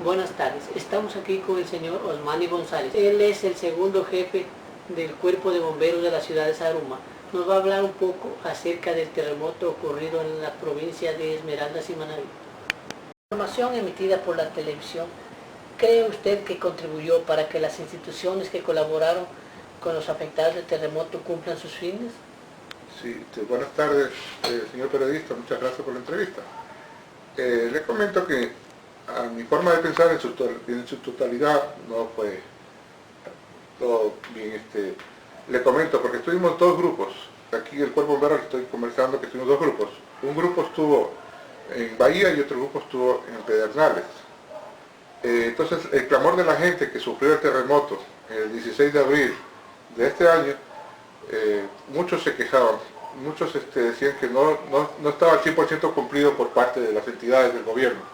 Buenas tardes, estamos aquí con el señor Osmani González. Él es el segundo jefe del Cuerpo de Bomberos de la ciudad de Zaruma. Nos va a hablar un poco acerca del terremoto ocurrido en la provincia de Esmeraldas y Manabí. La información emitida por la televisión, ¿cree usted que contribuyó para que las instituciones que colaboraron con los afectados del terremoto cumplan sus fines? Sí, buenas tardes, señor periodista, muchas gracias por la entrevista. Le comento que a mi forma de pensar en su totalidad no fue todo bien. Le comento, porque estuvimos dos grupos. Aquí el Cuerpo Bombero estoy conversando que estuvimos dos grupos. Un grupo estuvo en Bahía y otro grupo estuvo en Pedernales. Entonces, el clamor de la gente que sufrió el terremoto el 16 de abril de este año, muchos se quejaban, muchos decían que no estaba al 100% cumplido por parte de las entidades del gobierno.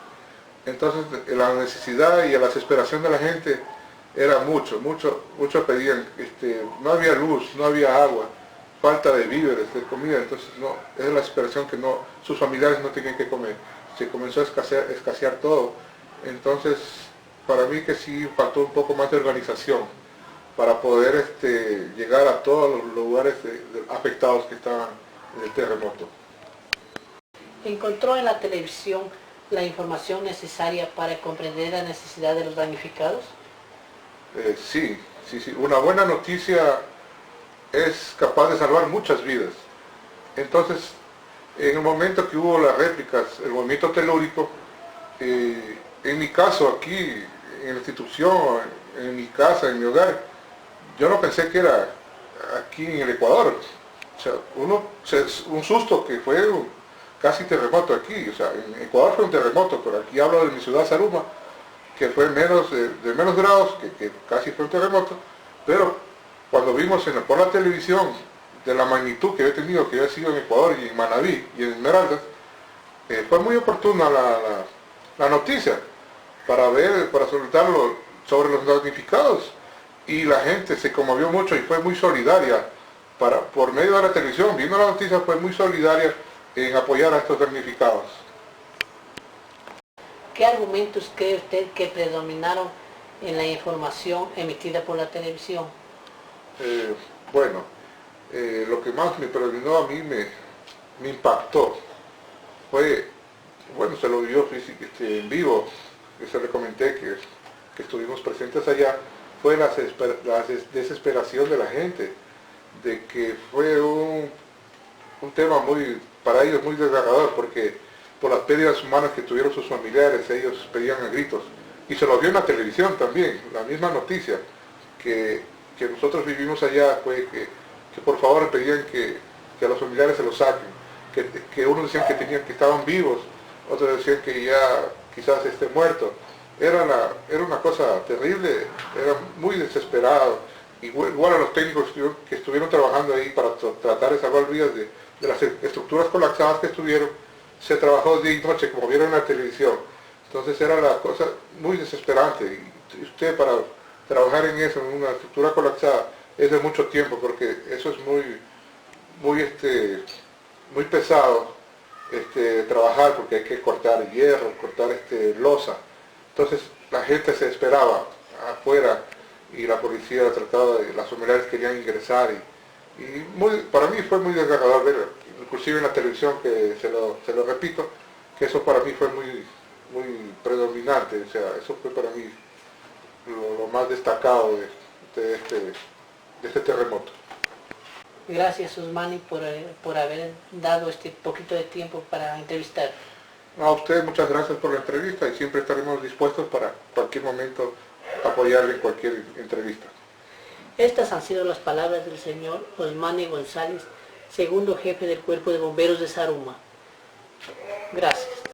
Entonces, la necesidad y la desesperación de la gente era mucho pedían, no había luz, no había agua, falta de víveres, de comida. Entonces es la desesperación que sus familiares no tenían que comer, se comenzó a escasear todo. Entonces, para mí que sí faltó un poco más de organización para poder llegar a todos los lugares afectados que estaban en el terremoto. ¿Encontró en la televisión la información necesaria para comprender la necesidad de los damnificados? Sí. Una buena noticia es capaz de salvar muchas vidas. Entonces, en el momento que hubo las réplicas, el movimiento telúrico, en mi caso aquí, en la institución, en mi casa, en mi hogar, yo no pensé que era aquí en el Ecuador. O sea, un susto que fue casi terremoto aquí. O sea, en Ecuador fue un terremoto, pero aquí hablo de mi ciudad, Zaruma, que fue de menos grados, que casi fue un terremoto. Pero cuando vimos por la televisión de la magnitud que había tenido, que había sido en Ecuador y en Manabí y en Esmeraldas, fue muy oportuna la noticia para soltarlo sobre los damnificados. Y la gente se conmovió mucho y fue muy solidaria. Por medio de la televisión, viendo la noticia, fue muy solidaria en apoyar a estos damnificados. ¿Qué argumentos cree usted que predominaron en la información emitida por la televisión? Lo que más me predominó, a mí me impactó fue, se lo vio en vivo, que se le comenté que estuvimos presentes allá, fue la desesperación de la gente, de que fue un tema para ellos muy desgarrador, porque por las pérdidas humanas que tuvieron sus familiares, ellos pedían a gritos. Y se lo vio en la televisión también, la misma noticia que nosotros vivimos allá fue que por favor pedían que a los familiares se los saquen, que unos decían que estaban vivos, otros decían que ya quizás esté muerto. Era una cosa terrible, era muy desesperado. Igual a los técnicos que estuvieron trabajando ahí para tratar de salvar vidas de las estructuras colapsadas que estuvieron, se trabajó día y noche, como vieron en la televisión. Entonces era la cosa muy desesperante. Y usted para trabajar en eso, en una estructura colapsada, es de mucho tiempo, porque eso es muy pesado trabajar, porque hay que cortar hierro, cortar losa. Entonces la gente se esperaba afuera y la policía trataba las familiares querían ingresar para mí fue muy desgarrador ver, inclusive en la televisión, que se lo repito, que eso para mí fue muy predominante. O sea, eso fue para mí lo más destacado de este terremoto. Gracias, Osmani, por haber dado este poquito de tiempo para entrevistar. A usted muchas gracias por la entrevista y siempre estaremos dispuestos para cualquier momento apoyarle en cualquier entrevista. Estas han sido las palabras del señor Osmani González, segundo jefe del Cuerpo de Bomberos de Zaruma. Gracias.